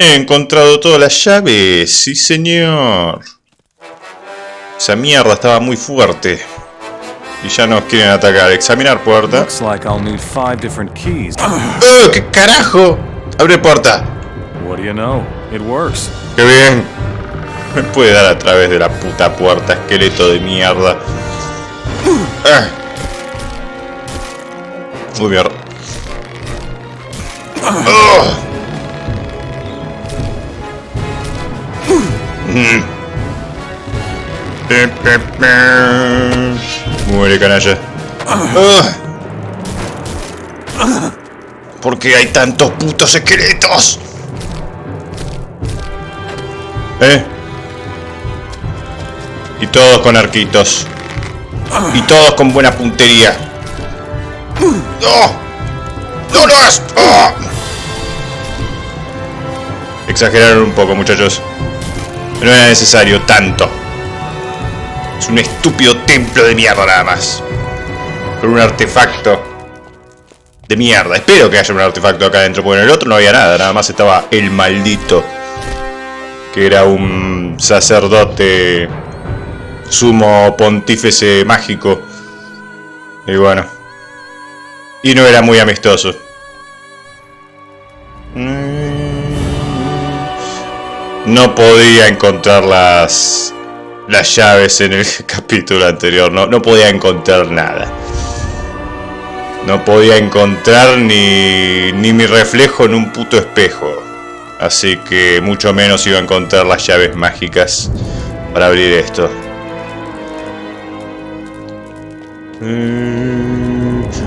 He encontrado todas las llaves, sí señor. Esa mierda estaba muy fuerte. Y ya nos quieren atacar. Examinar puerta. ¡Oh, qué carajo! Abre puerta. ¡Qué bien! Me puede dar a través de la puta puerta, esqueleto de mierda. Uy, mierda. Muere, canalla. ¿Por qué hay tantos putos esqueletos? Y todos con arquitos. Y todos con buena puntería. ¡No! ¡No lo hagas! ¡Oh! Exageraron un poco, muchachos. No era necesario tanto. Es un estúpido templo de mierda nada más. Con un artefacto de mierda. Espero que haya un artefacto acá adentro, porque en el otro no había nada. Nada más estaba el maldito, que era un sacerdote sumo pontífice mágico. Y bueno. Y no era muy amistoso. No podía encontrar las llaves en el capítulo anterior. No podía encontrar nada. No podía encontrar ni mi reflejo en un puto espejo. Así que mucho menos iba a encontrar las llaves mágicas para abrir esto.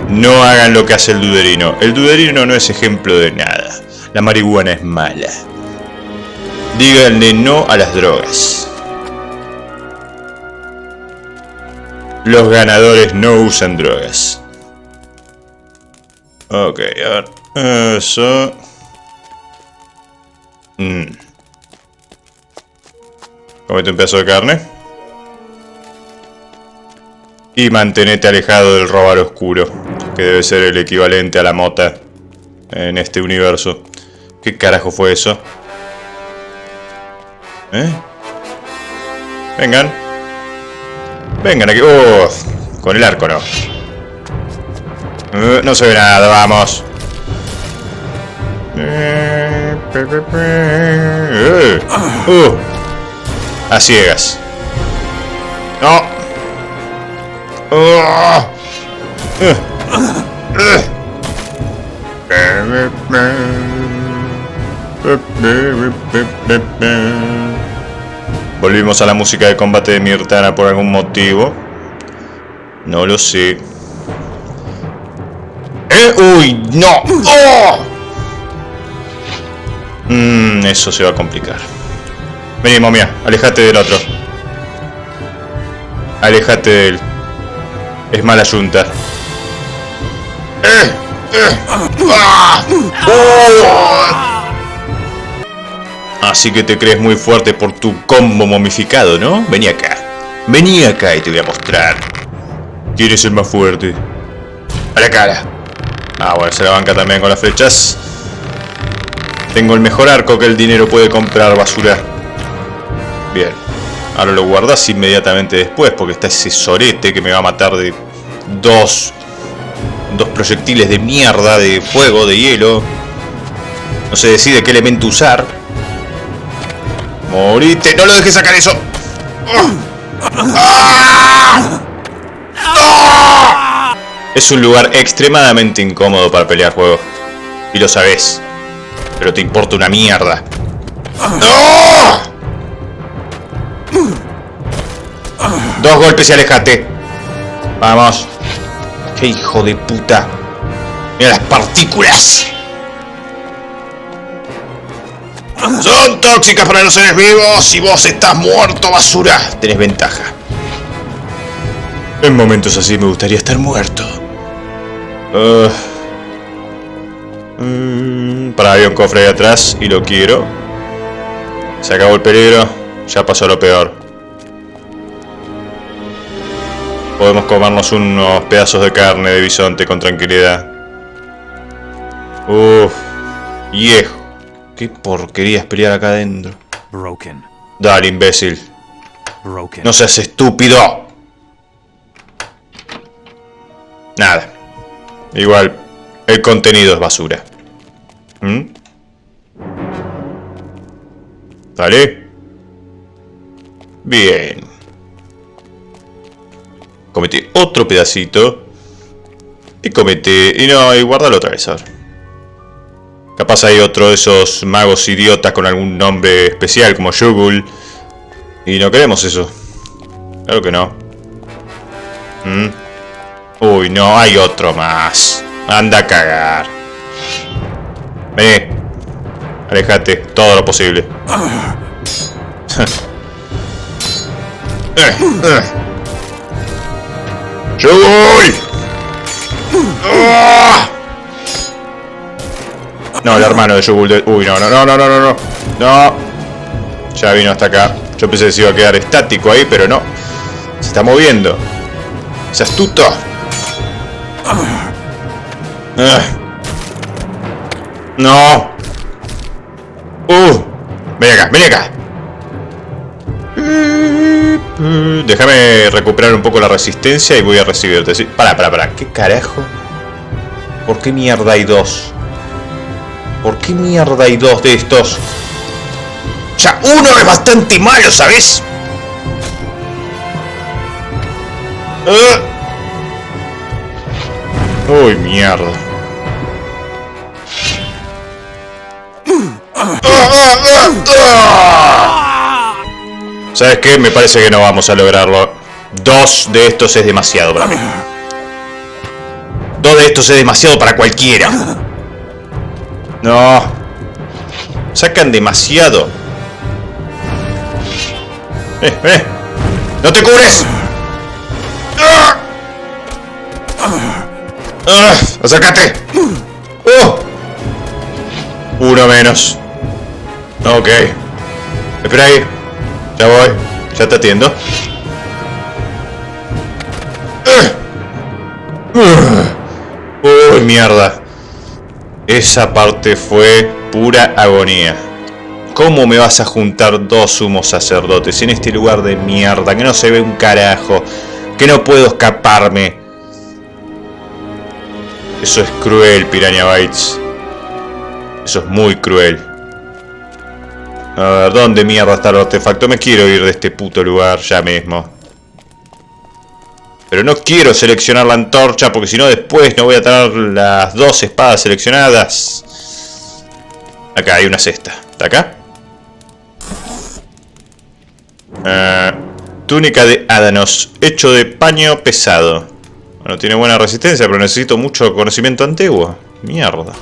No hagan lo que hace el Duderino. El Duderino no es ejemplo de nada. La marihuana es mala. Díganle no a las drogas. Los ganadores no usan drogas. Ok, a ver. Eso. Comete un pedazo de carne. Y mantenete alejado del robar oscuro, que debe ser el equivalente a la mota en este universo. ¿Qué carajo fue eso? Vengan. Vengan aquí. Con el arco no. No se ve nada, vamos. A ciegas. No. Volvimos a la música de combate de Mirtana por algún motivo. No lo sé. ¡Uy! ¡No! ¡Oh! Eso se va a complicar. Vení, momia, alejate del otro. Alejate de él. Es mala yunta. Así que te crees muy fuerte por tu combo momificado, ¿no? Vení acá. Vení acá y te voy a mostrar. ¿Quién es el más fuerte? A la cara. Ah, bueno, se la banca también con las flechas. Tengo el mejor arco que el dinero puede comprar, basura. Bien. Ahora lo guardas inmediatamente después, porque está ese sorete que me va a matar de dos proyectiles de mierda, de fuego, de hielo. No se decide qué elemento usar. Morite, no lo dejes sacar eso. Es un lugar extremadamente incómodo para pelear juego. Y lo sabes. Pero te importa una mierda. Dos golpes y alejate. Vamos. ¡Qué hijo de puta! ¡Mira las partículas! Son tóxicas para los seres vivos y vos estás muerto, basura. Tenés ventaja. En momentos así me gustaría estar muerto. Para, había un cofre ahí atrás y lo quiero. Se acabó el peligro. Ya pasó lo peor. Podemos comernos unos pedazos de carne de bisonte con tranquilidad. Viejo. Qué porquería es pelear acá adentro. Broken. Dale, imbécil. Broken. No seas estúpido. Nada. Igual, el contenido es basura. ¿Mm? ¿Vale? Bien. Cometí otro pedacito. Y cometí... Y no, y guardalo otra vez ahora. Capaz hay otro de esos magos idiotas con algún nombre especial como Shugul. Y no queremos eso. Claro que no. ¿Mm? Uy, no, hay otro más. Anda a cagar. Vení. Alejate, todo lo posible. ¡Shugul! No, el hermano de Shugul. Uy, no. No. Ya vino hasta acá. Yo pensé que se iba a quedar estático ahí, pero no. Se está moviendo. Es astuto. No. Ven acá. Déjame recuperar un poco la resistencia y voy a recibirte. ¿Sí? Para. ¿Qué carajo? ¿Por qué mierda hay dos? ¿Por qué mierda hay dos de estos? Ya uno es bastante malo, ¿sabes? Uy, mierda. ¿Sabes qué? Me parece que no vamos a lograrlo. Dos de estos es demasiado para mí. Dos de estos es demasiado para cualquiera. No. Sacan demasiado. ¡No te cubres! ¡Acércate! Uno menos. Ok. Espera ahí. Ya voy. Ya te atiendo. Uy, mierda. Esa parte fue pura agonía. ¿Cómo me vas a juntar dos sumos sacerdotes en este lugar de mierda? Que no se ve un carajo. Que no puedo escaparme. Eso es cruel, Piranha Bytes. Eso es muy cruel. A ver, ¿dónde mierda está el artefacto? Me quiero ir de este puto lugar ya mismo. Pero no quiero seleccionar la antorcha porque si no después no voy a tener las dos espadas seleccionadas. Acá hay una cesta. ¿Está acá? Túnica de Ádanos, hecho de paño pesado. Bueno, tiene buena resistencia, pero necesito mucho conocimiento antiguo. Mierda.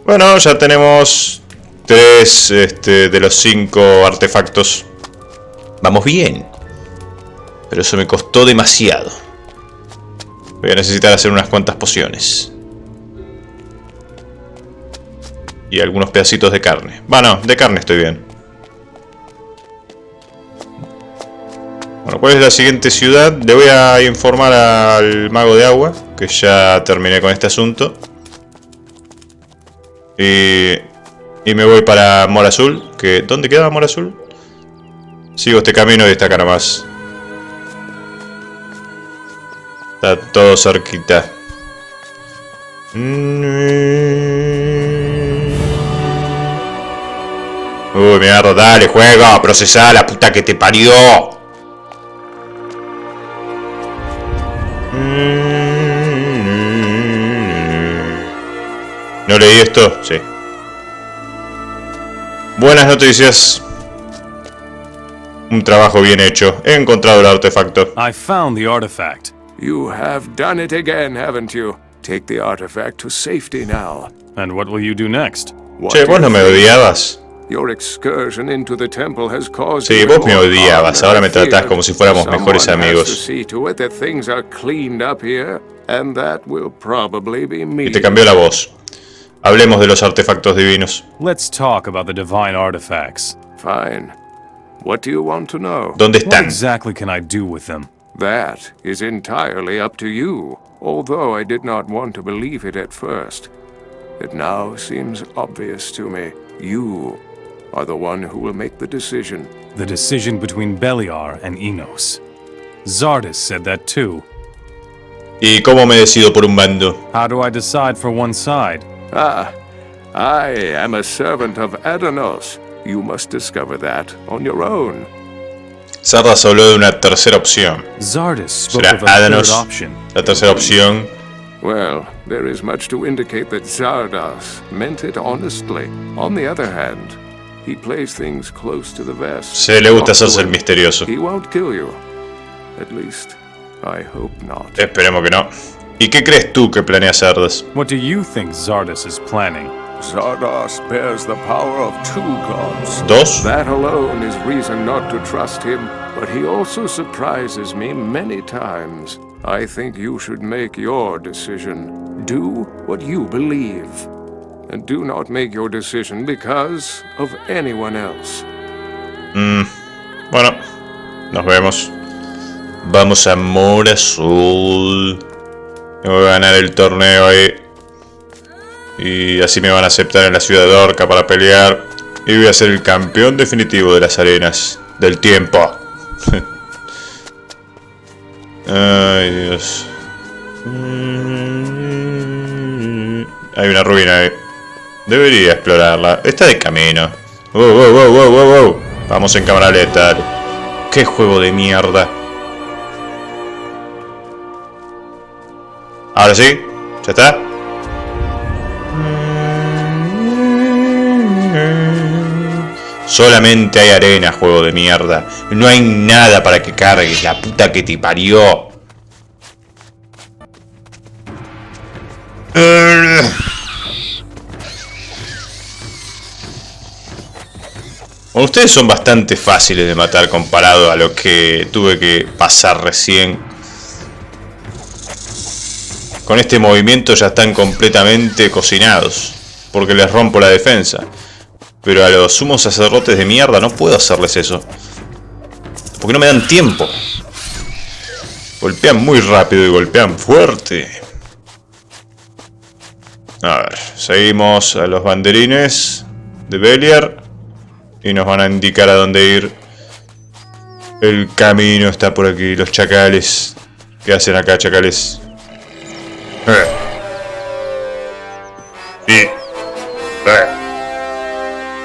Bueno, ya tenemos 3 de los 5 artefactos. Vamos bien. Pero eso me costó demasiado. Voy a necesitar hacer unas cuantas pociones. Y algunos pedacitos de carne. Bueno, de carne estoy bien. Bueno, ¿cuál es la siguiente ciudad? Le voy a informar al mago de agua, que ya terminé con este asunto. Y me voy para Mora Azul. ¿Dónde queda Mora Azul? Sigo este camino y está acá nomás. Está todo cerquita. Uy, mierda, dale, juega, procesá la puta que te parió. ¿No leí esto? Sí. Buenas noticias. Un trabajo bien hecho. He encontrado el artefacto. I found the artifact. You have done it again, haven't you? Take the artifact to safety now. And what will you do next? Che, vos no me odiabas. Your excursion into the temple has caused Sí, vos me odiabas. Ahora me tratás como si fuéramos mejores amigos. See to it that things are cleaned up here, and that will probably be me. Y te cambió la voz. Hablemos de los artefactos divinos. Let's talk about the divine artifacts. Fine. What do you want to know? ¿Dónde What están? exactly can I do with them? That is entirely up to you, although I did not want to believe it at first. It now seems obvious to me. You are the one who will make the decision. The decision between Beliar and Enos. Zardus said that too. ¿Y cómo me decido por un bando? How do I decide for one side? I am a servant of Adanos. You must discover that on your own. Zardas habló de una tercera opción. Zardus spoke ¿Será of a third Adanos option. la tercera opción? Well, there is much to indicate that Zardas meant it honestly. On the other hand, he plays things close to the vest. Se le gusta hacerse el misterioso. He won't kill you. At least, I hope not. Esperemos que no. ¿Y qué crees tú que planea Zardas? What do you think Zardus is planning? Zardas bears the power of two gods. ¿Dos? That alone is reason not to trust him, but he also surprises me many times. I think you should make your decision. Do what you believe. And do not make your decision because of anyone else. Bueno, nos vemos. Vamos a Mora Azul. Me voy a ganar el torneo ahí. Y así me van a aceptar en la ciudad de Orca para pelear. Y voy a ser el campeón definitivo de las arenas del tiempo. Ay, Dios. Hay una ruina ahí. Debería explorarla. Está de camino. Wow. Vamos en cámara lenta. Qué juego de mierda. Ahora sí. ¿Ya está? Solamente hay arena, juego de mierda. No hay nada para que cargues, la puta que te parió. Bueno, ustedes son bastante fáciles de matar comparado a lo que tuve que pasar recién. Con este movimiento ya están completamente cocinados, porque les rompo la defensa. Pero a los sumos sacerdotes de mierda no puedo hacerles eso, porque no me dan tiempo. Golpean muy rápido y golpean fuerte. A ver, seguimos a los banderines de Beliar y nos van a indicar a dónde ir. El camino está por aquí, los chacales. ¿Qué hacen acá, chacales?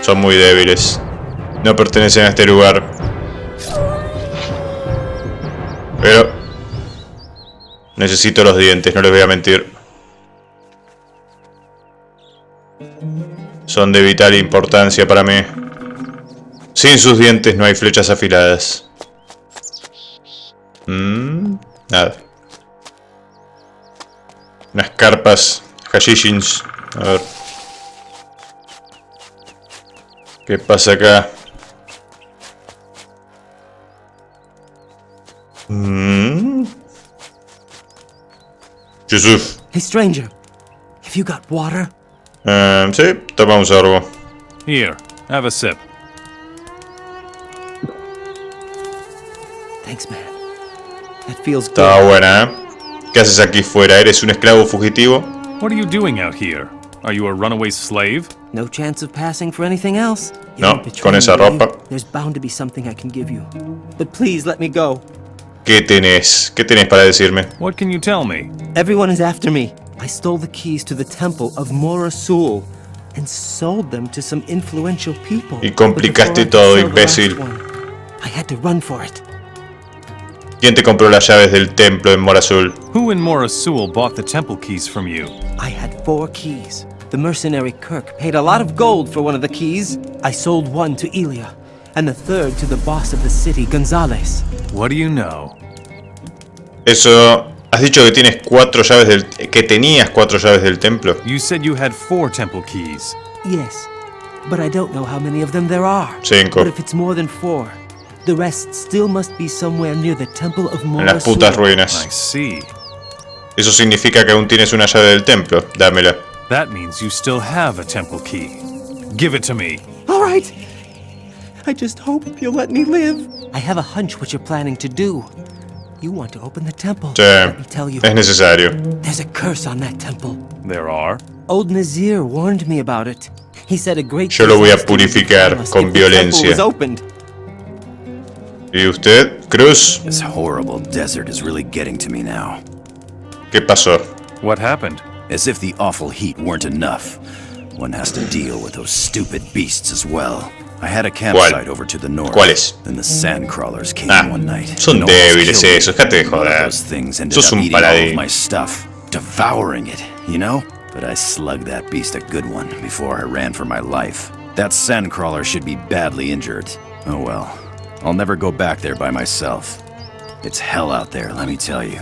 Son muy débiles. No pertenecen a este lugar. Pero necesito los dientes, no les voy a mentir. Son de vital importancia para mí. Sin sus dientes no hay flechas afiladas. Nada. Unas carpas hashishins. A ver. ¿Qué pasa acá? Yusuf. Hey, stranger. Have you got water? Sí, tomamos algo. Here, have a sip. Thanks, man. That feels good. Está buena, ¿eh? ¿Qué haces aquí fuera? ¿Eres un esclavo fugitivo? What are you doing out here? Are you a runaway slave? No chance of passing for anything else? You No, won't betray con esa me, will you? ropa. There's bound to be something I can give you. But please let me go. ¿Qué tenés? ¿Qué tenés para decirme? What can you tell me? Everyone is after me. I stole the keys to the temple of Morasul and sold them to some influential people. Y complicaste But before todo, I could sell the imbécil. last one, I had to run for it. ¿Quién te compró las llaves del templo en Mora Azul? Who in Morasul bought the temple keys from you? I had 4 keys. The mercenary Kirk paid a lot of gold for one of the keys. I sold one to Elia, and the third to the boss of the city, Gonzales. What do you know? Eso... ¿Has dicho que tienes 4 llaves del... que tenías 4 llaves del templo? You said you had 4 temple keys. Yes, but I don't know how many of them there are. 5. But if it's more than 4, the rest still must be somewhere near the temple of En las Morasul. putas ruinas. I see. Eso significa que aún tienes una llave del templo. Dámela. That means you still have a temple key. Give it to me. All right. I just hope you'll let me live. I have a hunch what you're planning to do. You want to open the temple. Sí, Let me tell you. es necesario. There's a curse on that temple. There are. Old Nazir warned me about it. He said a great Yo lo voy a disaster would purificar befall us con if the temple violencia. was opened. ¿Y usted, Cruz? This horrible desert is really getting to me now. ¿Qué pasó? What happened? As if the awful heat weren't enough. One has to deal with those stupid beasts as well. I had a campsite over to the north. ¿Cuáles? Then the sand crawlers came one night. Son and almost débiles killed me. esos, dejate de One of joder. those things ended Sos up un eating all of paladín. my stuff, devouring it, you know? But I slugged that beast a good one before I ran for my life. That sand crawler should be badly injured. Oh well. I'll never go back there by myself. It's hell out there, let me tell you.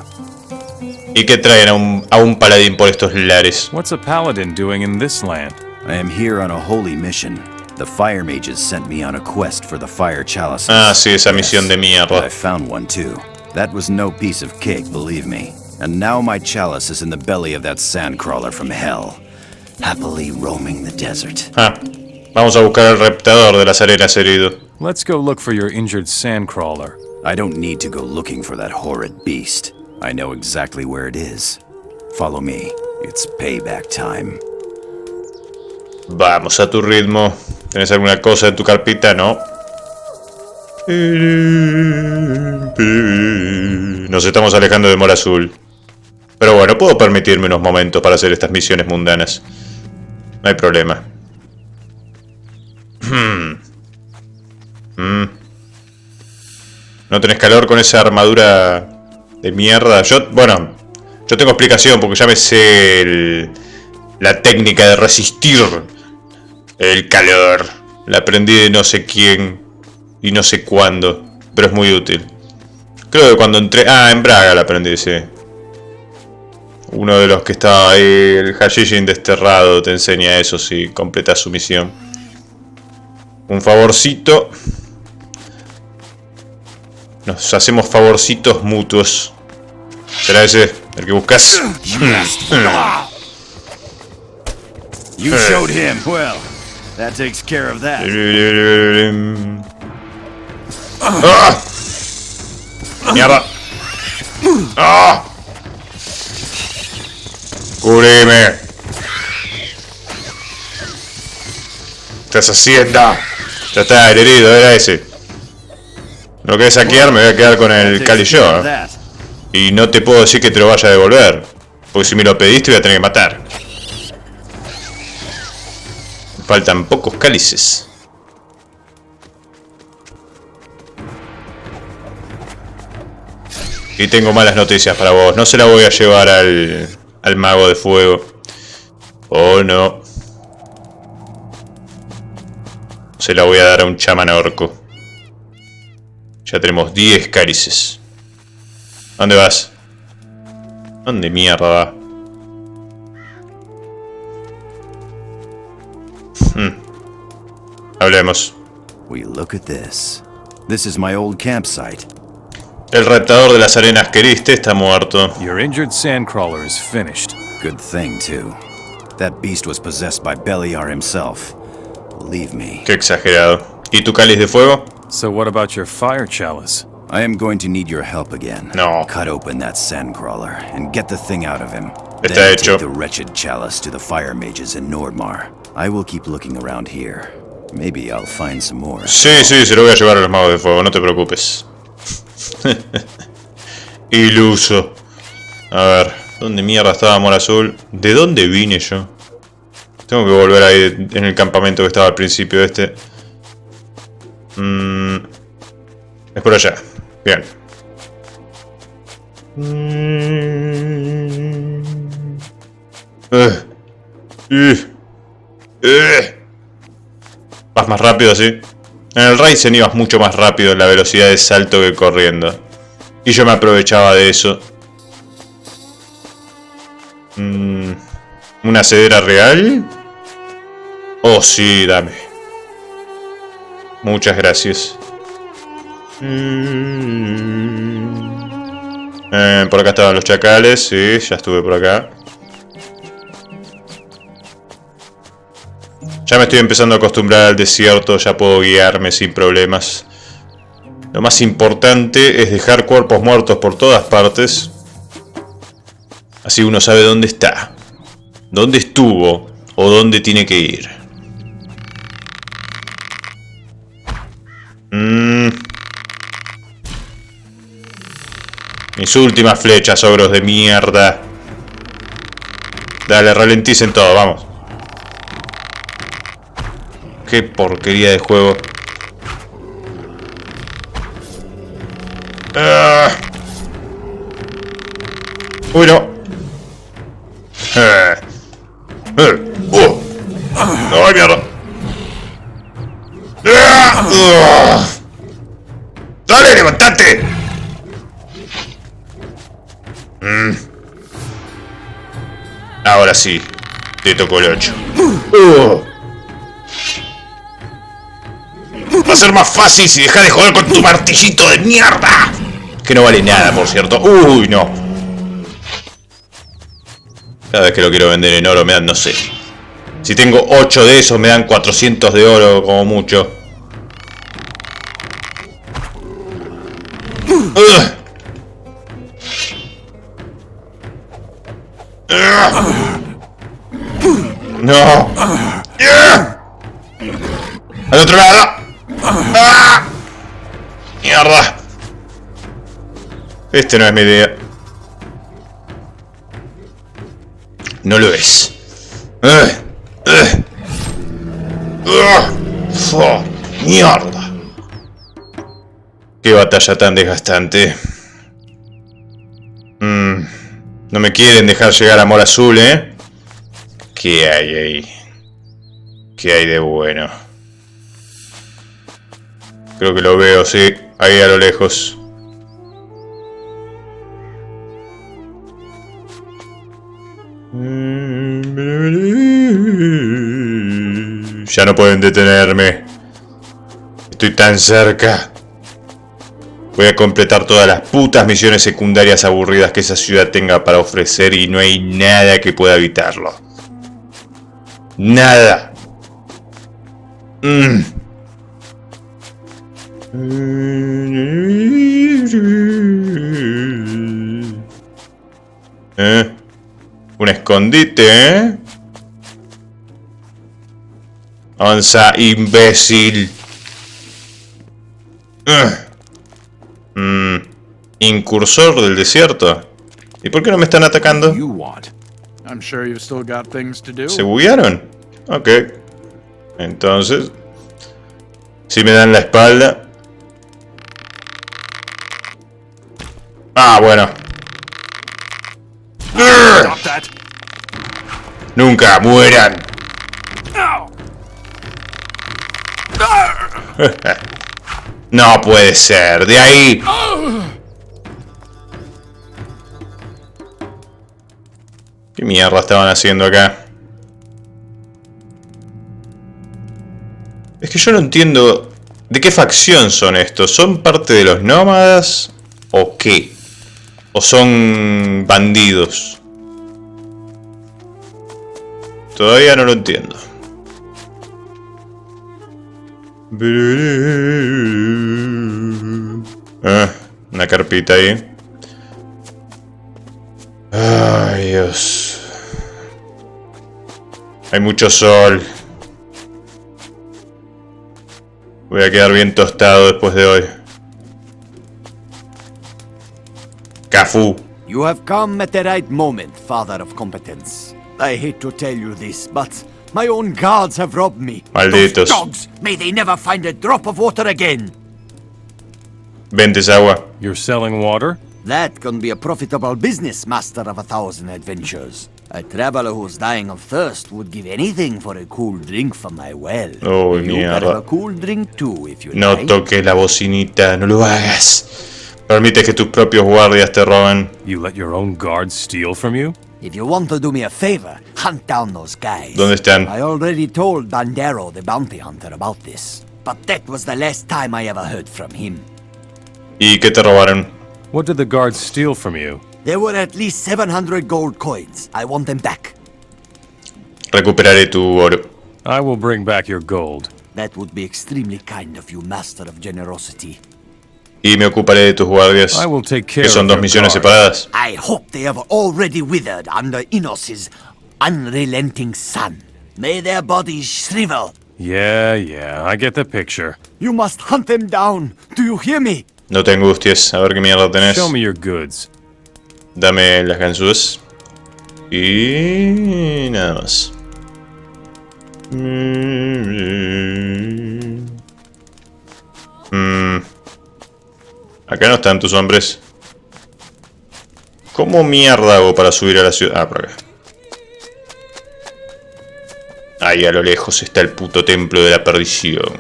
¿Y qué traen a un paladín por estos lares? What's a paladin doing in this land? I am here on a holy mission. The fire mages sent me on a quest for the fire chalices. Ah, sí, esa misión de mierda. I found one too. That was no piece of cake, believe me. And now my chalice is in the belly of that sandcrawler from hell, happily roaming the desert. Ah, vamos a buscar al reptador de las arenas herido. Let's go look for your injured sandcrawler. I don't need to go looking for that horrid beast. I know exactly where it is. Follow me. It's payback time. Vamos a tu ritmo. ¿Tenés alguna cosa en tu carpeta? No. Nos estamos alejando de Mora Azul. Pero bueno, puedo permitirme unos momentos para hacer estas misiones mundanas. No hay problema. ¿No tenés calor con esa armadura de mierda? Yo tengo explicación porque ya me sé la técnica de resistir el calor. La aprendí de no sé quién y no sé cuándo, pero es muy útil. Creo que cuando entré... Ah, en Braga la aprendí, sí. Uno de los que estaba ahí, el Hashijin desterrado, te enseña eso si completas su misión. Un favorcito. Nos hacemos favorcitos mutuos. ¿Será ese el que buscas? You showed him. Well, that takes care of that. ¡Ah! ¡Mierda! ¡Ah! ¡Cubrime! ¿Qué estás haciendo? Ya está, el herido era ese. No querés saquear, me voy a quedar con el Cali yo. Y no te puedo decir que te lo vaya a devolver. Porque si me lo pediste voy a tener que matar. Faltan pocos cálices. Y tengo malas noticias para vos. No se la voy a llevar al mago de fuego. Oh no. Se la voy a dar a un chamán orco. Ya tenemos 10 cálices. ¿Dónde vas? ¿Dónde mierda va? Hablemos. We look at this. This is my old campsite. El reptador de las arenas que heriste está muerto. Your injured sandcrawler is finished. Good thing, too. That beast was possessed by Beliar himself. Believe me. Qué exagerado. ¿Y tu cáliz de fuego? So what about your fire chalice? I am going to need your help again. No. Cut open that sandcrawler and get the thing out of him. Está Then hecho. take the wretched chalice to the fire mages in Nordmar. I will keep looking around here. Maybe I'll find some more. Sí, sí, se lo voy a llevar a los magos de fuego, no te preocupes. Iluso. A ver, ¿dónde mierda estaba Mora Azul? ¿De dónde vine yo? Tengo que volver ahí en el campamento que estaba al principio este. Es por allá. Bien. Vas más rápido así. En el Ryzen ibas mucho más rápido en la velocidad de salto que corriendo. Y yo me aprovechaba de eso. ¿Una cedera real? Oh sí, dame. Muchas gracias. Por acá estaban los chacales, sí, ya estuve por acá. Ya me estoy empezando a acostumbrar al desierto, ya puedo guiarme sin problemas. Lo más importante es dejar cuerpos muertos por todas partes. Así uno sabe dónde está. ¿Dónde estuvo? ¿O dónde tiene que ir? Mis últimas flechas, ogros de mierda. Dale, ralenticen todo, vamos. Qué porquería de juego. Uy, no. ¡Ay, mierda! ¡Dale, levantate! Ahora sí, te tocó el 8. Va a ser más fácil si dejas de joder con tu martillito de mierda. Que no vale nada, por cierto. Uy, no. Cada vez que lo quiero vender en oro me dan, no sé. Si tengo 8 de esos me dan 400 de oro como mucho. No. Al otro lado. Mierda. Este no es mi idea. No lo es. Mierda. Qué batalla tan desgastante. No me quieren dejar llegar a Amor Azul, ¿eh? ¿Qué hay ahí? ¿Qué hay de bueno? Creo que lo veo, sí. Ahí a lo lejos. Ya no pueden detenerme. Estoy tan cerca. Voy a completar todas las putas misiones secundarias aburridas que esa ciudad tenga para ofrecer y no hay nada que pueda evitarlo. Nada. Un escondite, ¿eh? Avanza, imbécil. Incursor del desierto. ¿Y por qué no me están atacando? ¿Se buguearon? Ok. Entonces, si me dan la espalda. Ah, bueno. Nunca mueran. No puede ser. De ahí. ¿Qué mierda estaban haciendo acá? Es que yo no entiendo. ¿De qué facción son estos? ¿Son parte de los nómadas? ¿O qué? ¿O son bandidos? Todavía no lo entiendo. Una carpita ahí. Ay, Dios. Hay mucho sol. Voy a quedar bien tostado después de hoy. Cafú. You have come at the right moment, Father of Competence. I hate to tell you this, but my own guards have robbed me. Malditos. Those dogs, may they never find a drop of water again. Ventes agua. You're selling water? That can be a profitable business, Master of 1,000 Adventures. A traveler who's dying of thirst would give anything for a cool drink from my well. Oh, you can have mierda. a cool drink too, if you No like. toques la bocinita, no lo hagas. Permite que tus propios guardias te roben. You let your own guards steal from you? If you want to do me a favor, hunt down those guys. ¿Dónde están? I already told Dandero, the bounty hunter, about this. But that was the last time I ever heard from him. ¿Y qué te robaron? What did the guards steal from you? There were at least 700 gold coins. I want them back. Recuperaré tu oro. I will bring back your gold. That would be extremely kind of you, Master of Generosity. Y me ocuparé de tus guardias. I will take care Que son of dos your misiones guard. separadas. I hope they have already withered under Inos's unrelenting sun. May their bodies shrivel. Yeah, I get the picture. You must hunt them down. Do you hear me? No te angusties, a ver qué mierda tenés. Show me your goods. Dame las ganzúas. Y nada más. Acá no están tus hombres. ¿Cómo mierda hago para subir a la ciudad? Ah, por acá. Ahí a lo lejos está el puto templo de la perdición.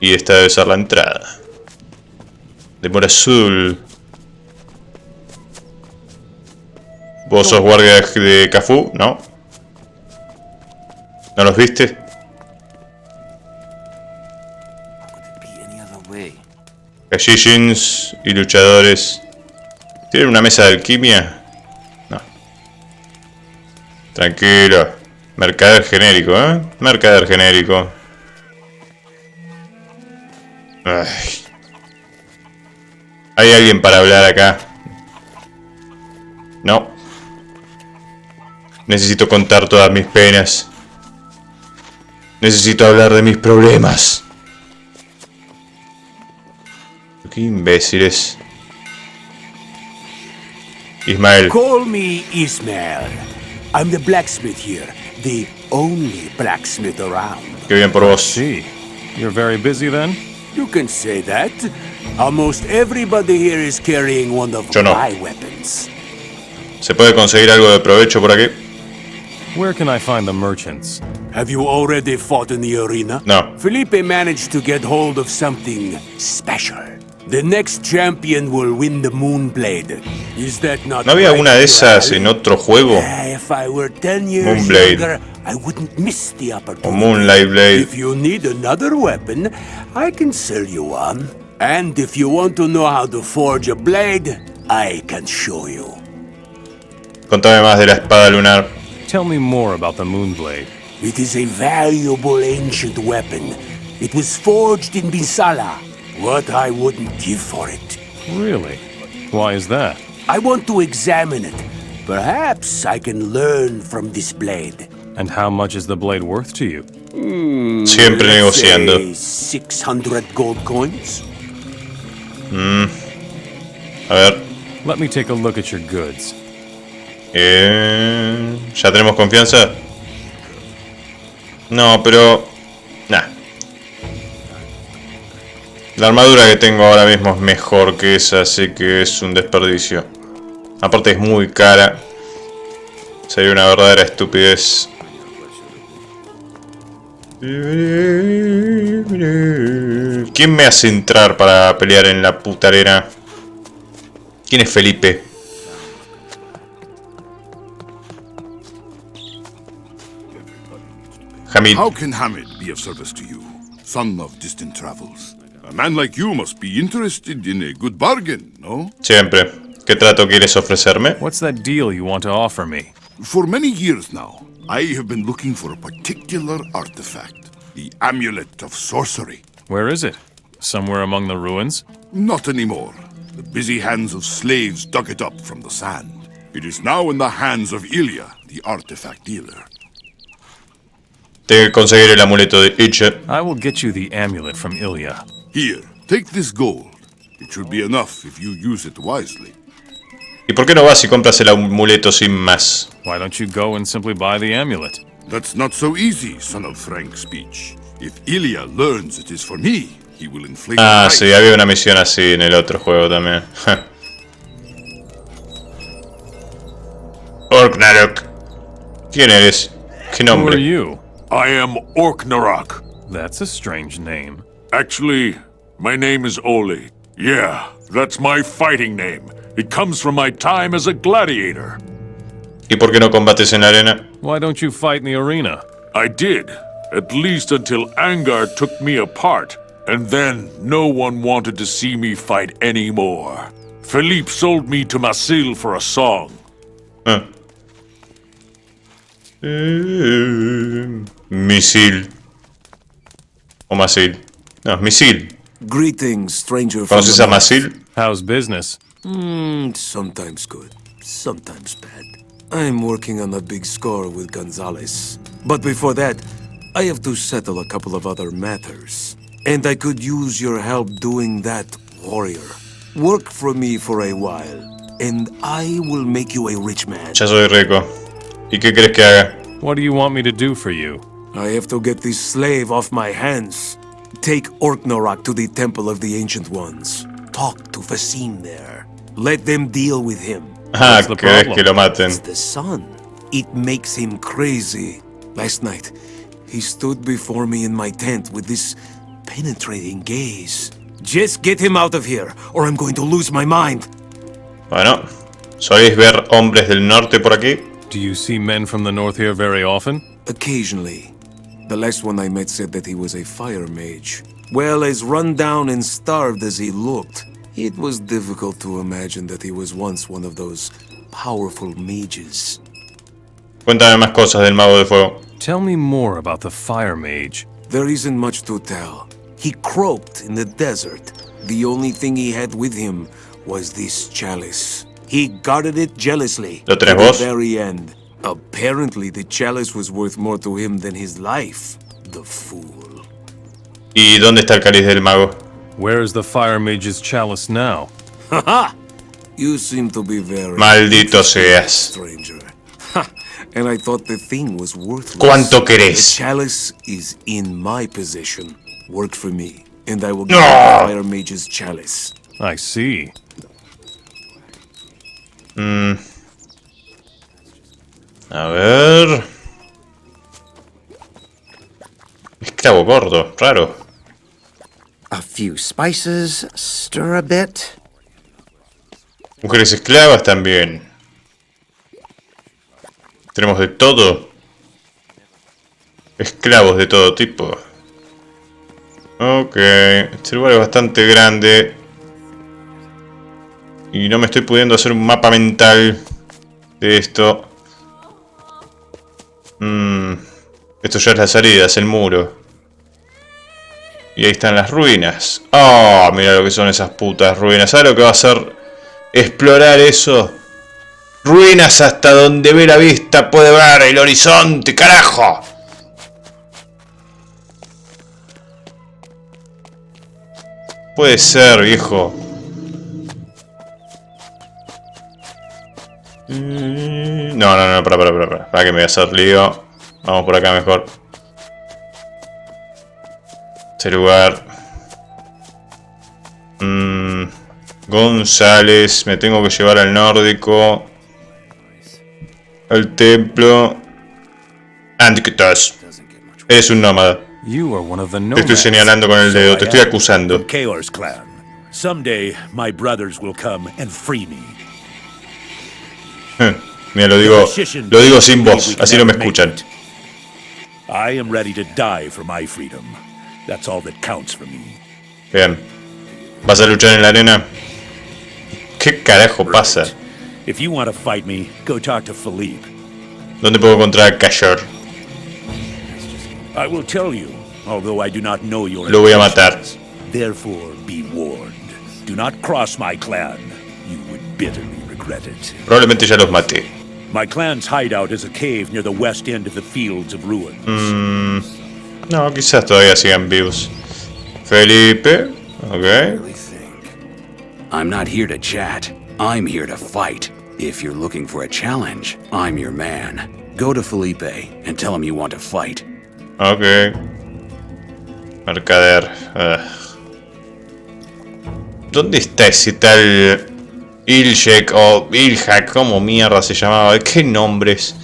Y esta debe ser la entrada. De mora azul. ¿Vos sos guardia de Cafú? ¿No? ¿No los viste? Kashishins y luchadores. ¿Tienen una mesa de alquimia? No. Tranquilo. Mercader genérico, ¿eh? Mercader genérico. Ay. ¿Hay alguien para hablar acá? No. Necesito contar todas mis penas. Necesito hablar de mis problemas. Qué imbéciles. Ismael. Call me Ismael. I'm the blacksmith here, the only blacksmith around. Qué bien por vos. See, you're very busy then? You can say that. Almost everybody here is carrying one of Yo no. my weapons. ¿Se puede conseguir algo de provecho por aquí? Where can I find the merchants? Have you already fought in the arena? No. Felipe managed to get hold of something special. The next champion will win the Moonblade. Is that not ¿No había right, una de esas Joel? en otro juego? If I were 10 years Moonblade. younger, I wouldn't miss the opportunity. O Moonlight Blade. If you need another weapon, I can sell you one. And if you want to know how to forge a blade, I can show you. Contame más de la espada lunar. Tell me more about the Moonblade. It is a valuable ancient weapon. It was forged in Bisala. What I wouldn't give for it. Really? Why is that? I want to examine it. Perhaps I can learn from this blade. And how much is the blade worth to you? Siempre Let's negociando. say 600 gold coins. A ver. Let me take a look at your goods. ¿Ya tenemos confianza? No, pero... Nah. La armadura que tengo ahora mismo es mejor que esa, así que es un desperdicio. Aparte es muy cara. Sería una verdadera estupidez. ¿Quién me hace entrar para pelear en la puta arena? ¿Quién es Felipe? Hamid. How can Hamid be of service to you, son of distant travels? A man like you must be interested in a good bargain, no? Siempre. ¿Qué trato quieres ofrecerme? What's that deal you want to offer me? For many years now, I have been looking for a particular artifact, the Amulet of Sorcery. Where is it? Somewhere among the ruins? Not anymore. The busy hands of slaves dug it up from the sand. It is now in the hands of Ilya, the artifact dealer. Tengo que conseguir el amuleto de Ilya. I will get you the amulet from Ilya. Here, take this gold. It should be enough if you use it wisely. ¿Y por qué no vas y compras el amuleto sin más? Why don't you go and simply buy the amulet? That's not so easy, son of frank speech. If Ilya learns it is for me, he will inflict Ah, life. sí, había una misión así en el otro juego también. Orknarok. ¿Quién eres? ¿Qué Who are nombre? you? I am Orknarok. That's a strange name. Actually, my name is Oli. Yeah, that's my fighting name. It comes from my time as a gladiator. ¿Y por qué no combates en la arena? Why don't you fight in the arena? I did, at least until Angar took me apart, and then no one wanted to see me fight anymore. Philippe sold me to Masil for a song. Ah. Misil. O Masil. No, Misil. Greetings, stranger from ¿Conoces the a north. Masil? How's business? Sometimes good, sometimes bad. I'm working on a big score with Gonzalez. But before that, I have to settle a couple of other matters. And I could use your help doing that, warrior. Work for me for a while, and I will make you a rich man. Ya soy rico. ¿Y qué crees que haga? What do you want me to do for you? I have to get this slave off my hands. Take Orknorak to the Temple of the Ancient Ones. Talk to Fasim there. Let them deal with him. Ah, ¿querés que lo maten? It's the sun. It makes him crazy. Last night, he stood before me in my tent with this penetrating gaze. Just get him out of here, or I'm going to lose my mind. Bueno, ¿soléis ver hombres del norte por aquí? Do you see men from the north here very often? Occasionally. The last one I met said that he was a fire mage. Well, as run down and starved as he looked, it was difficult to imagine that he was once one of those powerful mages. Cuéntame más cosas del mago de fuego. Tell me more about the fire mage. There isn't much to tell. He croaked in the desert. The only thing he had with him was this chalice. He guarded it jealously ¿Lo to tenés the vos? very end. Apparently, the chalice was worth more to him than his life. The fool. ¿Y dónde está el cáliz del mago? Where is the fire mage's chalice now? Haha! You seem to be very Maldito seas. stranger. Ha! And I thought the thing was worthless. ¿Cuánto The querés? chalice is in my possession. Work for me, and I will No! give you the fire mage's chalice. I see. A ver... Esclavo gordo, raro. A few spices, stir a bit. Mujeres esclavas también. Tenemos de todo. Esclavos de todo tipo. Ok, este lugar es bastante grande. Y no me estoy pudiendo hacer un mapa mental de esto. Esto ya es la salida, es el muro. Y ahí están las ruinas. Oh, mira lo que son esas putas ruinas. ¿Sabes lo que va a hacer? Explorar eso. Ruinas hasta donde ve la vista puede ver el horizonte, carajo. Puede ser, viejo. No, para que me voy a hacer lío. Vamos por acá mejor. Este lugar. González, me tengo que llevar al nórdico. Al templo. Antiquitas. Eres un nómada. You are one of the Te estoy nomads. señalando con el dedo, te estoy acusando. Chaos clan. Someday my brothers will come and free me. Mira, lo digo sin voz, así no me escuchan. I am ready to die for my freedom. That's all that counts for me. Bien. ¿Vas a luchar en la arena? ¿Qué carajo pasa? If you want to fight me, go talk to Philippe. ¿Dónde puedo encontrar a Cashor? I will tell you, although I do not know your Lo voy a matar. intentions. Therefore, be warned. Do not cross my clan. You would bitterly regret it. Probablemente ya los maté. My clan's hideout is a cave near the west end of the Fields of Ruins. No, quizás todavía sigan vivos. Felipe. Ok. I'm not here to chat. I'm here to fight. If you're looking for a challenge, I'm your man. Go to Felipe and tell him you want to fight. Ok. Mercader. ¿Dónde está ese tal Ilshek o Ilhak? ¿Cómo mierda se llamaba? ¿Qué nombres?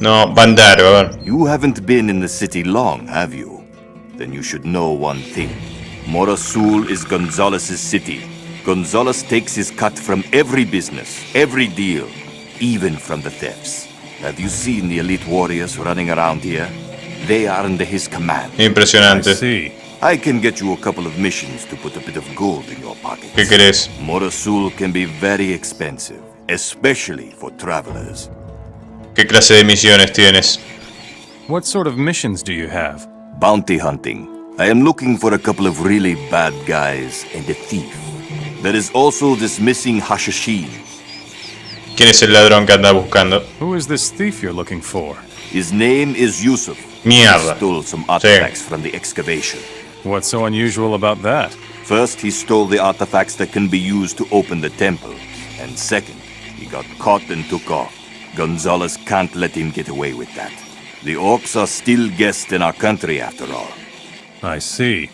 No, Bandaro, a ver. You haven't been in the city long, have you? Then you should know one thing. Morasul is Gonzalez's city. Gonzalez takes his cut from every business, every deal, even from the thefts. Have you seen the elite warriors running around here? They are under his command. Impresionante. I can get you a couple of missions to put a bit of gold in your pocket. ¿Qué querés? Morasul can be very expensive, especially for travelers. ¿Qué clase de misiones tienes? What sort of missions do you have? Bounty hunting. I am looking for a couple of really bad guys and a thief. There is also this missing Hashashin. ¿Quién es el ladrón que anda buscando? Who is this thief you're looking for? His name is Yusuf. Mierda. He stole some artifacts from the excavation. What's so unusual about that? First, he stole the artifacts that can be used to open the temple. And second, he got caught and took off. Gonzalez can't let him get away with that. The orcs are still guests in our country, after all. I see.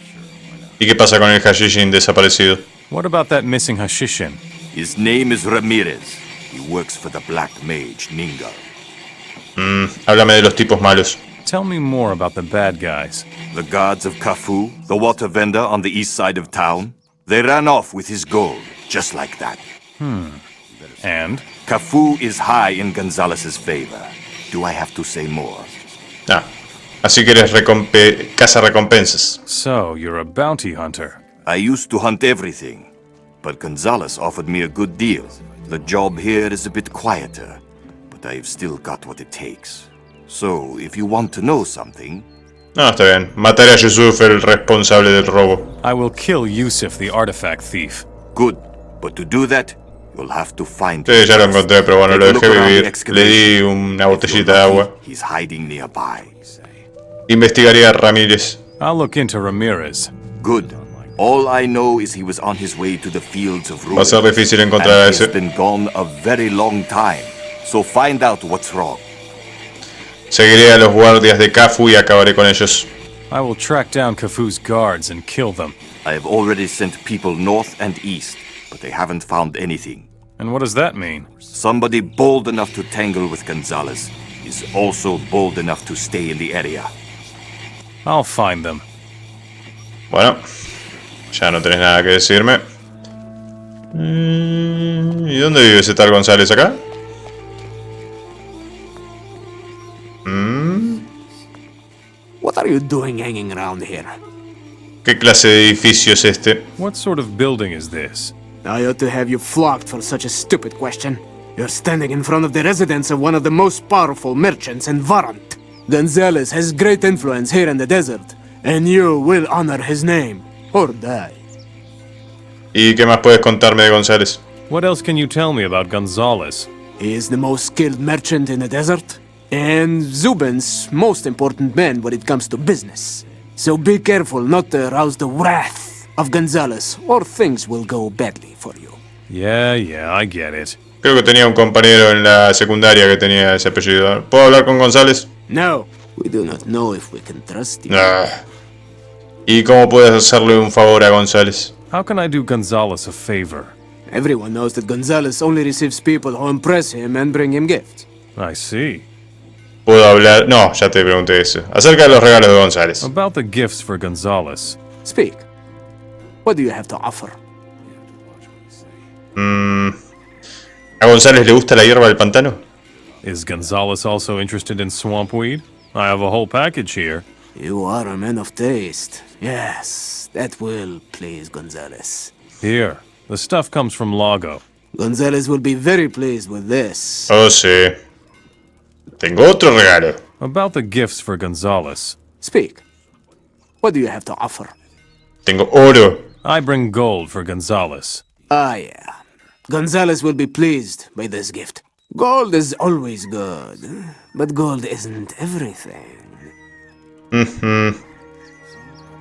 ¿Y qué pasa con el Hashishin desaparecido? What about that missing Hashishin? His name is Ramirez. He works for the Black Mage, Ningal. Háblame de los tipos malos. Tell me more about the bad guys. The guards of Kafou, the water vendor on the east side of town, they ran off with his gold, just like that. And? Kafou is high in Gonzalez's favor. Do I have to say more? Ah, así que eres caza-recompensas. So, you're a bounty hunter. I used to hunt everything, but Gonzalez offered me a good deal. The job here is a bit quieter, but I've still got what it takes. So, if you want to know something... No, está bien. Mataré a Yusuf, el responsable del robo. I will kill Yusuf, the artifact thief. Good, but to do that, you'll have to find... Sí, ya lo encontré, pero bueno, lo dejé vivir. Le di una botellita de agua. He's hiding nearby. Investigaría a Ramírez. I'll look into Ramirez. Good. All I know is he was on his way to the fields of ruin. Va a ser difícil encontrar a ese. He's been gone a very long time. So find out what's wrong. Seguiré a los guardias de Kafou y acabaré con ellos. I will track down Kafou's guards and kill them. I have already sent people north and east, but they haven't found anything. And what does that mean? Somebody bold enough to tangle with Gonzalez is also bold enough to stay in the area. I'll find them. Bueno, ya no tenés nada que decirme. ¿Y dónde vive ese tal González acá? What are you doing hanging around here? ¿Qué clase de edificio es este? What sort of building is this? I ought to have you flogged for such a stupid question. You're standing in front of the residence of one of the most powerful merchants in Varant. Gonzalez has great influence here in the desert, and you will honor his name, or die. ¿Y qué más puedes contarme de González? What else can you tell me about Gonzalez? He is the most skilled merchant in the desert, and Zubin's most important man when it comes to business. So be careful not to arouse the wrath of Gonzalez, or things will go badly for you. Yeah, I get it. Creo que tenía un compañero en la secundaria que tenía ese apellido. ¿Puedo hablar con González? No, we do not know if we can trust you. ¿Y cómo puedes hacerle un favor a González? How can I do Gonzalez a favor? Everyone knows that Gonzalez only receives people who impress him and bring him gifts. I see. ¿Puedo hablar? No, ya te pregunté eso. Acerca de los regalos de González. About the gifts for Gonzalez. Speak. What do you have to offer? ¿A González le gusta la hierba del pantano? Is Gonzalez also interested in swampweed? I have a whole package here. You are a man of taste. Yes, that will please Gonzalez. Here, the stuff comes from Lago. Gonzalez will be very pleased with this. Oh, sí. Tengo otro regalo. About the gifts for Gonzalez. Speak. What do you have to offer? Tengo oro. I bring gold for Gonzalez. Ah, yeah. Gonzalez will be pleased by this gift. Gold is always good, but gold isn't everything.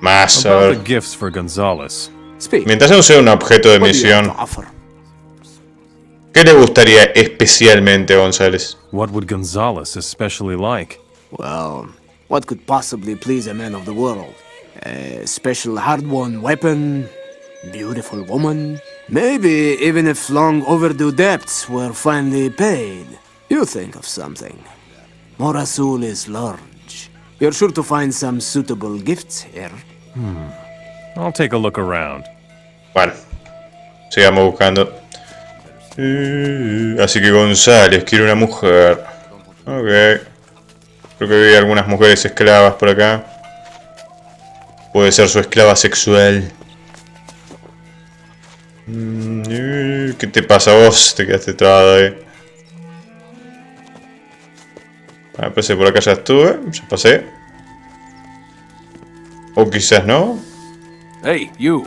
Más About the gifts for Gonzalez. Speak. Mientras no sea un objeto de What do you have misión, to offer? ¿qué le gustaría especialmente a González? What would Gonzalez especially like? Well, what could possibly please a man of the world? A special hard-won weapon? Beautiful woman? Maybe even if long overdue debts were finally paid. You think of something. Morasul is large. You're sure to find some suitable gifts here. I'll take a look around. Bueno, sigamos buscando. Así que González quiere una mujer. Ok. Creo que vi algunas mujeres esclavas por acá. Puede ser su esclava sexual. ¿Qué te pasa a vos? Te quedaste trabado ahí. Pasé por acá, ya estuve. Ya pasé. O quizás no. Hey, you.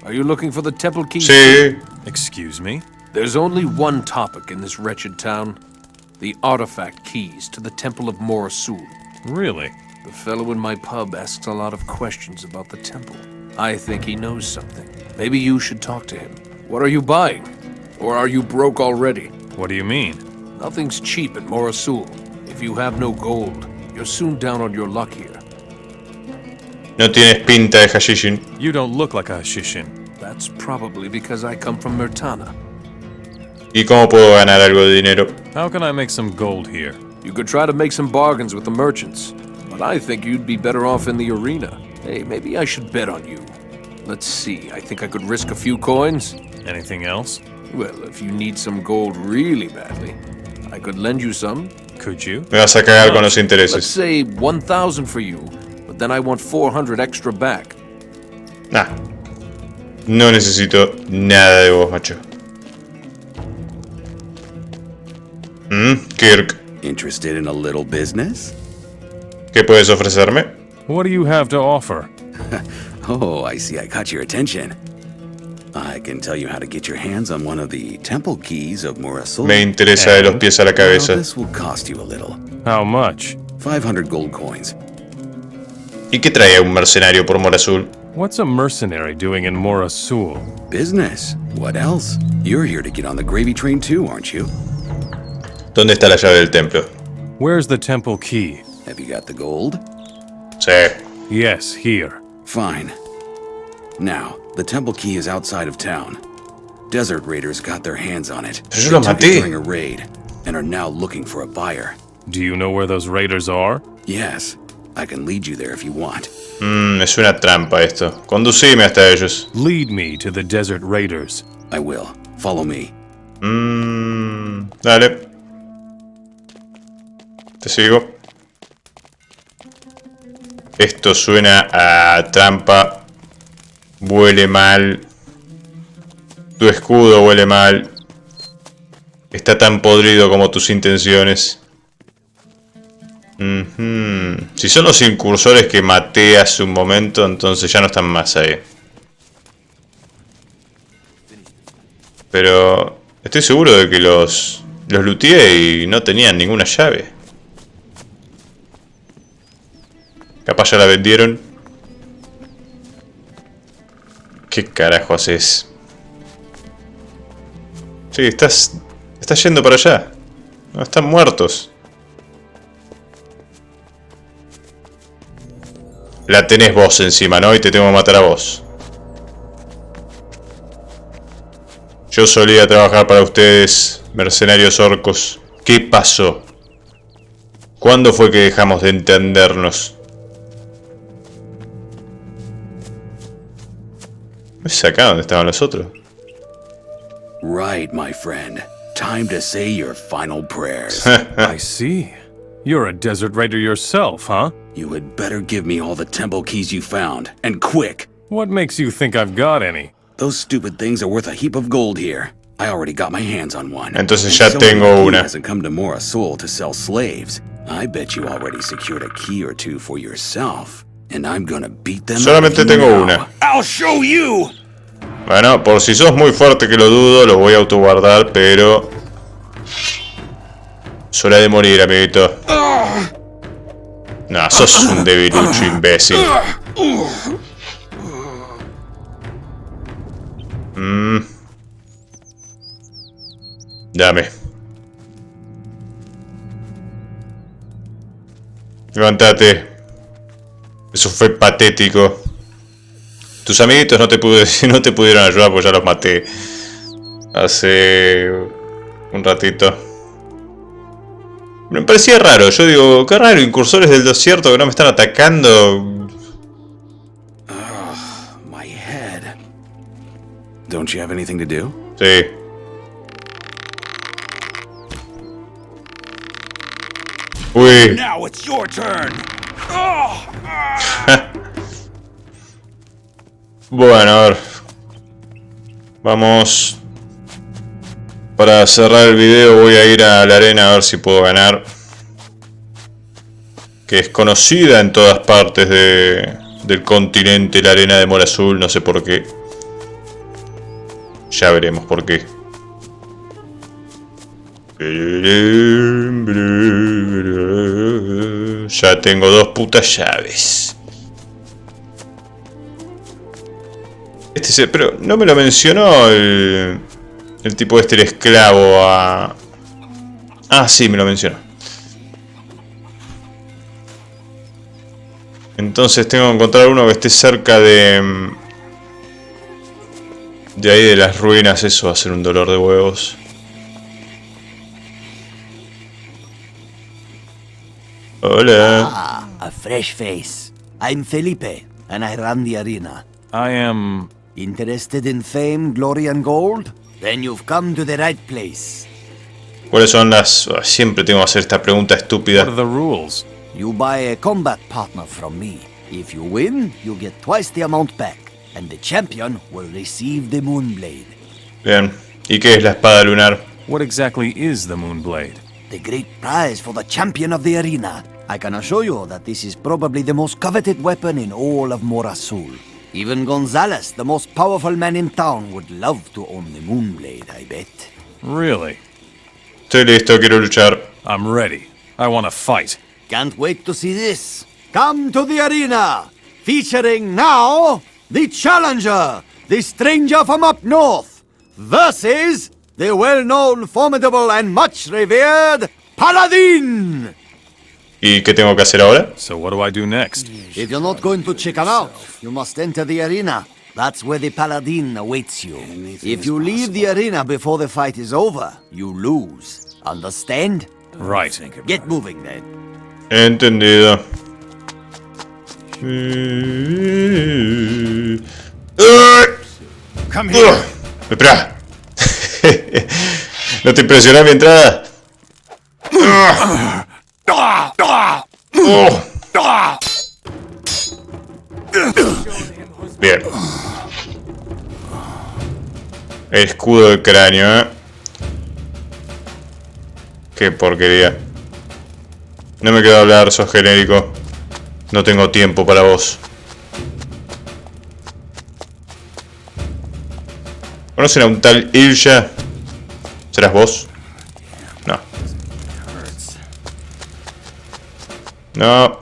Are you looking for the temple key? Sí. Excuse me? There's only one topic in this wretched town. The artifact keys to the Temple of Morasul. Really? The fellow in my pub asks a lot of questions about the temple. I think he knows something. Maybe you should talk to him. What are you buying? Or are you broke already? What do you mean? Nothing's cheap at Morasul. If you have no gold, you're soon down on your luck here. No tienes pinta de hashishin. You don't look like a Hashishin. That's probably because I come from Murtana. ¿Y cómo puedo ganar algo de dinero? How can I make some gold here? You could try to make some bargains with the merchants, but I think you'd be better off in the arena. Hey, maybe I should bet on you. Let's see, I think I could risk a few coins. Anything else? Well, if you need some gold really badly, I could lend you some. Could you? Me vas a cagar con los Let's intereses. say 1,000 for you, but then I want 400 extra back. Nah. No necesito nada de vos, macho. Kirk. Interested in a little business? ¿Qué puedes ofrecerme? What do you have to offer? Oh, I see I caught your attention. I can tell you how to get your hands on one of the temple keys of Morasul. Me interesa de los pies a la Well, cabeza. this will cost you a little. How much? 500 gold coins. ¿Y qué trae un mercenario por Morasul? What's a mercenary doing in Morasul? Business. What else? You're here to get on the gravy train too, aren't you? ¿Dónde está la llave del templo? Where's the temple key? Have you got the gold? Sí. Yes, here. Fine. Now, the temple key is outside of town. Desert raiders got their hands on it. Pero yo lo They took it maté. during a raid and are now looking for a buyer. Do you know where those raiders are? Yes, I can lead you there if you want. Es una trampa esto. Conducime hasta ellos. Lead me to the desert raiders. I will. Follow me. Dale. Te sigo. Esto suena a trampa. Huele mal. Tu escudo huele mal. Está tan podrido como tus intenciones. Si son los incursores que maté hace un momento, entonces ya no están más ahí. Pero estoy seguro de que los looteé y no tenían ninguna llave. Capaz ya la vendieron. ¿Qué carajo haces? Sí, estás yendo para allá. No, están muertos. La tenés vos encima, ¿no? Y te tengo que matar a vos. Yo solía trabajar para ustedes, mercenarios orcos. ¿Qué pasó? ¿Cuándo fue que dejamos de entendernos? ¿Es acá donde estaban los otros? Right, my friend. Time to say your final prayers. I see. You're a desert raider yourself, huh? You had better give me all the temple keys you found, and quick! What makes you think I've got any? Those stupid things are worth a heap of gold here. I already got my hands on one. Entonces ya And tengo someone una. hasn't come to Morasul to sell slaves. I bet you already secured a key or two for yourself. And I'm gonna beat them Solamente out of you tengo now. una. I'll show you! Bueno, por si sos muy fuerte que lo dudo, lo voy a autoguardar, pero... Es hora de morir, amiguito. No, sos un debilucho, imbécil. Dame. Levántate. Eso fue patético. Tus amiguitos no te pudieron ayudar porque ya los maté hace un ratito. Me parecía raro, yo digo, qué raro, incursores del desierto que no me están atacando. My head. Don't you have anything to do? Sí. Uy. Now it's your turn. Bueno, a ver. Vamos. Para cerrar el video voy a ir a la arena a ver si puedo ganar. Que es conocida en todas partes del continente, la arena de Morasul, no sé por qué. Ya veremos por qué. Ya tengo 2 putas llaves. Pero no me lo mencionó el tipo el esclavo a... Ah, sí, me lo mencionó. Entonces tengo que encontrar uno que esté cerca de ahí de las ruinas. Eso va a ser un dolor de huevos. Hola. Ah, a fresh face. I'm Felipe, and I run the arena. I am... Interested in fame, glory, and gold? Then you've come to the right place. ¿Cuáles son las...? Siempre tengo que hacer esta pregunta estúpida. What are the rules? You buy a combat partner from me. If you win, you get twice the amount back, and the champion will receive the Moonblade. Bien. ¿Y qué es la espada lunar? What exactly is the Moonblade? The great prize for the champion of the arena. I can assure you that this is probably the most coveted weapon in all of Mor Azul. Even Gonzales, the most powerful man in town, would love to own the Moonblade, I bet. Really? Estoy listo, quiero luchar. I'm ready. I want to fight. Can't wait to see this. Come to the arena, featuring now the challenger, the stranger from up north, versus the well-known, formidable, and much-revered Paladin! ¿Y qué tengo que hacer ahora? So what do I do next? If you're not going to check him out, you must enter the arena. That's where the Paladin awaits you. If you leave the arena before the fight is over, you lose. Understand? Right. Get moving then. Entendido. Come here. Espera. ¿No te impresionó mi entrada? Bien. Escudo de cráneo, Qué porquería. No me quedo hablar, sos genérico. No tengo tiempo para vos. ¿Conocen a un tal Ilya? ¿Serás vos? No. No.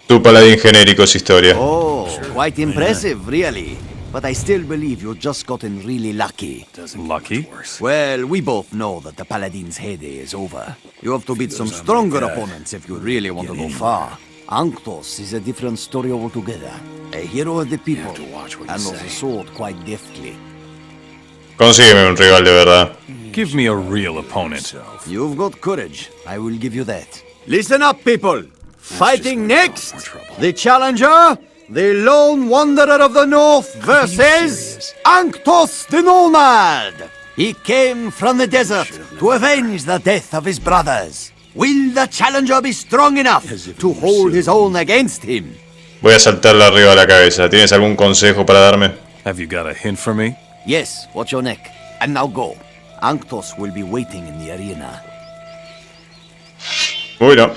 Tu paladín genérico es historia. Oh, quite impressive, really. But I still believe you've just gotten really lucky. Lucky? Well, we both know that the Paladin's heyday is over. You have to beat some stronger opponents if you really want to go far. Anctos is a different story altogether. A hero of the people, handles a sword quite deftly. Consígueme un rival de verdad. Give me a real opponent. You've got courage. I will give you that. Listen up, people. Fighting next, the challenger, the lone wanderer of the north versus Anctos the Nomad. He came from the desert to avenge the death of his brothers. Will the challenger be strong enough to hold his own against him? Voy a saltarle arriba a la cabeza. ¿Tienes algún consejo para darme? Have you got a hint for me? Yes, watch your neck. And now go. Anctos will be waiting in the arena. Uy, no.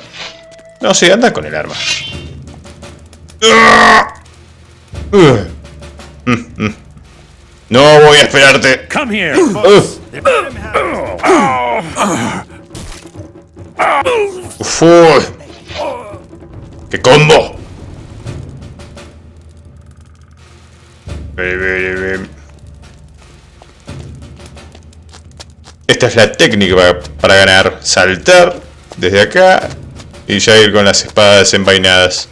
No, sí, anda con el arma. No voy a esperarte. Come here. Uy. ¡Qué combo! Esta es la técnica para ganar. Saltar desde acá y ya ir con las espadas desenvainadas.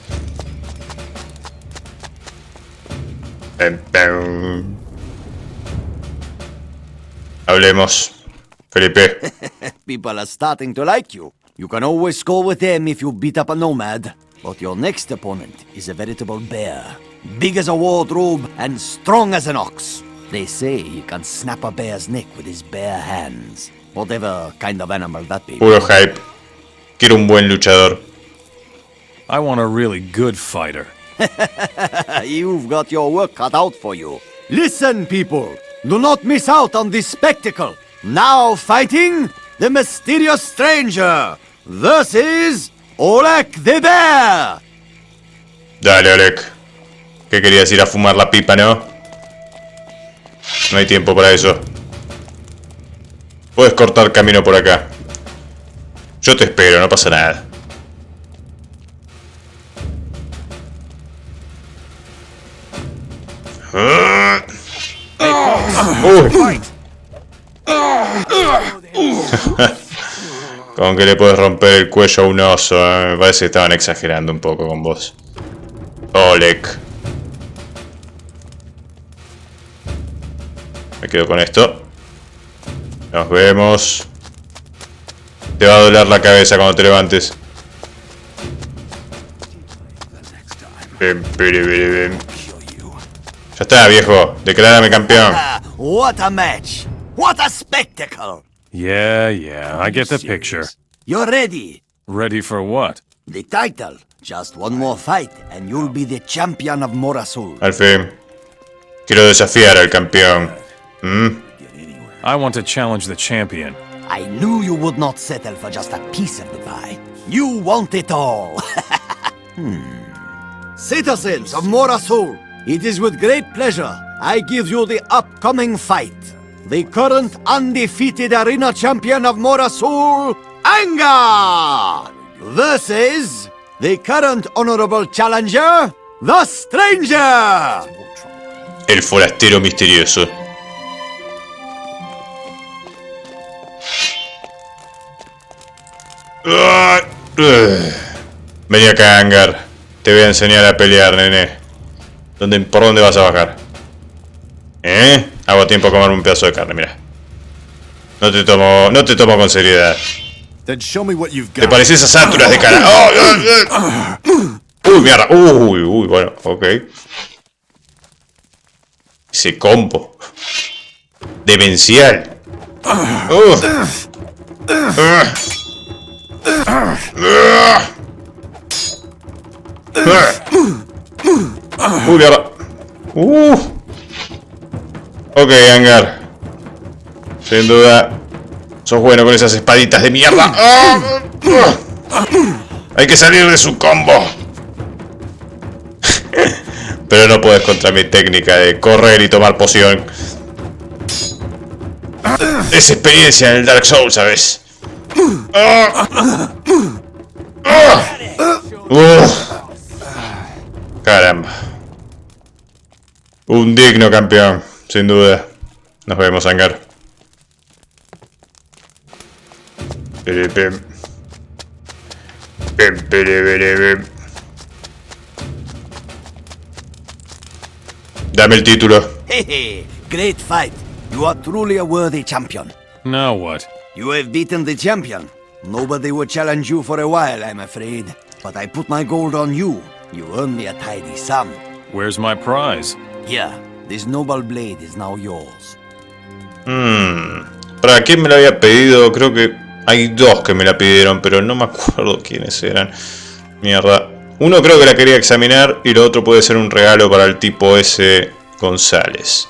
Hablemos, Felipe. People are starting to like you. You can always score with them if you beat up a nomad. But your next opponent is a veritable bear. Big as a wardrobe and strong as an ox. They say he can snap a bear's neck with his bare hands. Whatever kind of animal that be. Puro hype. Quiero un buen luchador. I want a really good fighter. You've got your work cut out for you. Listen, people. Do not miss out on this spectacle. Now fighting the mysterious stranger versus Oleg the Bear. Dale, Oleg. ¿Qué querías ir a fumar la pipa, no? No hay tiempo para eso. Puedes cortar camino por acá. Yo te espero, no pasa nada. Con que le puedes romper el cuello a un oso, me parece que estaban exagerando un poco con vos. Oleg. Me quedo con esto. Nos vemos. Te va a doler la cabeza cuando te levantes. Ven, ven. Ya está, viejo. Declárame campeón. What a match! What a spectacle! Yeah, I get the picture. You're ready. Ready for what? The title. Just one more fight and you'll be the champion of Morasul. Al fin. Quiero desafiar al campeón. I want to challenge the champion. I knew you would not settle for just a piece of the pie. You want it all. Citizens of Morasul, it is with great pleasure I give you the upcoming fight. The current undefeated arena champion of Morasul, Anga, versus the current honorable challenger, the Stranger. El forastero misterioso. Vení acá, Angar. Te voy a enseñar a pelear, nene. ¿Por dónde vas a bajar? Hago tiempo a comerme un pedazo de carne, mira. No te tomo con seriedad. ¿Te pareces a sáturas de cara? Uy, mierda. Uy, bueno, ok. Ese combo. Demencial. Uy, mierda. Ok, Angar. Sin duda, sos bueno con esas espaditas de mierda. Hay que salir de su combo. Pero no puedes contra mi técnica de correr y tomar poción. Es experiencia en el Dark Souls, ¿sabes? Caramba. Un digno campeón, sin duda. Nos vemos, Angar. Dame el título. Great fight. You are truly a worthy champion. Now what? You have beaten the champion. Nobody would challenge you for a while, I'm afraid. But I put my gold on you. You earned me a tidy sum. Where's my prize? Here, this noble blade is now yours. ¿Para quién me lo había pedido? Creo que hay dos que me la pidieron, pero no me acuerdo quiénes eran. Mierda. Uno creo que la quería examinar y lo otro puede ser un regalo para el tipo ese González.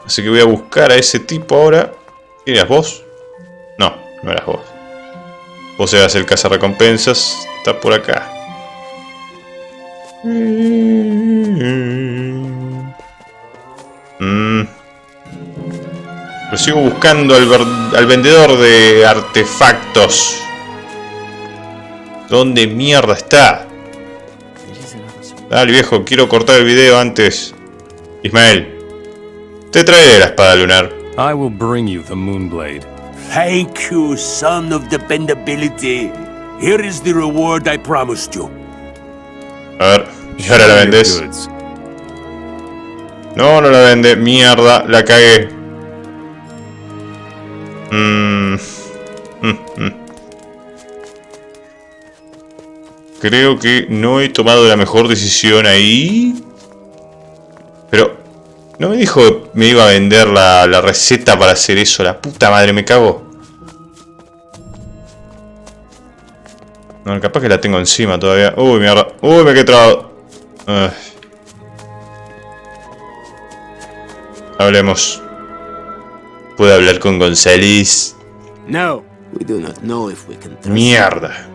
Así que voy a buscar a ese tipo ahora. ¿Quién eras vos? No, no eras vos. Vos eras el cazarrecompensas. Está por acá. Pero sigo buscando al vendedor de artefactos. ¿Dónde mierda está? Dale, viejo, quiero cortar el video antes. Ismael, te traeré la espada lunar. I will bring you the Moonblade. Thank you, son of dependability. Here is the reward I promised you. A ver, ¿y ahora la vendes? No, no la vende. Mierda, la cagué. Creo que no he tomado la mejor decisión ahí. Pero no me dijo que me iba a vender la receta para hacer eso. La puta madre, me cago. No, capaz que la tengo encima todavía. Uy, mierda. Uy, me quedé trabado. Hablemos. ¿Puedo hablar con González? No, we do not know if we can trust. Mierda.